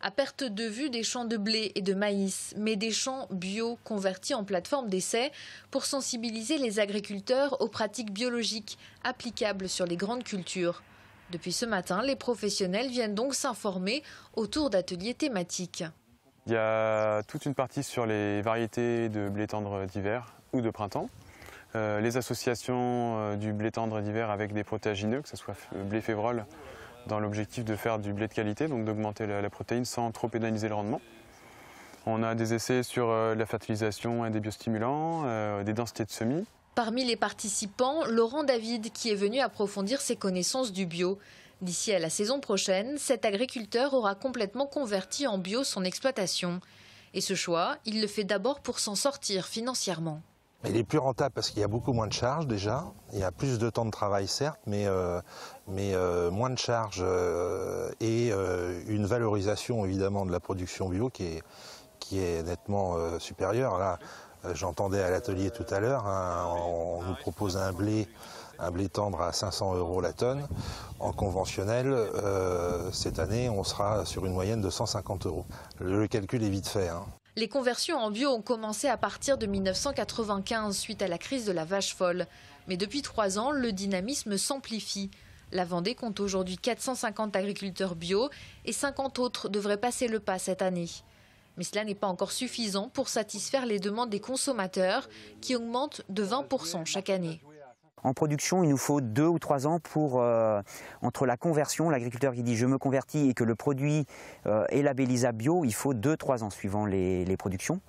À perte de vue des champs de blé et de maïs, mais des champs bio convertis en plateforme d'essai pour sensibiliser les agriculteurs aux pratiques biologiques applicables sur les grandes cultures. Depuis ce matin, les professionnels viennent donc s'informer autour d'ateliers thématiques. Il y a toute une partie sur les variétés de blé tendre d'hiver ou de printemps. Les associations du blé tendre d'hiver avec des protéagineux, que ce soit blé févrole, dans l'objectif de faire du blé de qualité, donc d'augmenter la protéine sans trop pénaliser le rendement. On a des essais sur la fertilisation et des biostimulants, des densités de semis. Parmi les participants, Laurent David qui est venu approfondir ses connaissances du bio. D'ici à la saison prochaine, cet agriculteur aura complètement converti en bio son exploitation. Et ce choix, il le fait d'abord pour s'en sortir financièrement. Il est plus rentable parce qu'il y a beaucoup moins de charges déjà. Il y a plus de temps de travail certes, mais moins de charges et une valorisation évidemment de la production bio qui est nettement supérieure. Là, j'entendais à l'atelier tout à l'heure, on nous propose un blé tendre à 500 € la tonne. En conventionnel, cette année, on sera sur une moyenne de 150 €. Le calcul est vite fait. Les conversions en bio ont commencé à partir de 1995 suite à la crise de la vache folle. Mais depuis 3 ans, le dynamisme s'amplifie. La Vendée compte aujourd'hui 450 agriculteurs bio et 50 autres devraient passer le pas cette année. Mais cela n'est pas encore suffisant pour satisfaire les demandes des consommateurs qui augmentent de 20% chaque année. En production, il nous faut 2 ou 3 ans pour, entre la conversion, l'agriculteur qui dit je me convertis et que le produit est labellisable bio, il faut 2-3 ans suivant les productions.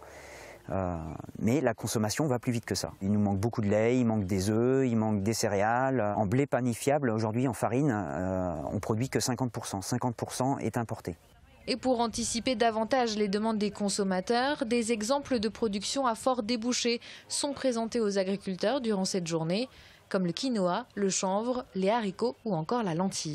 Mais la consommation va plus vite que ça. Il nous manque beaucoup de lait, il manque des œufs, il manque des céréales. En blé panifiable, aujourd'hui en farine, on produit que 50%. 50% est importé. Et pour anticiper davantage les demandes des consommateurs, des exemples de production à fort débouché sont présentés aux agriculteurs durant cette journée, comme le quinoa, le chanvre, les haricots ou encore la lentille.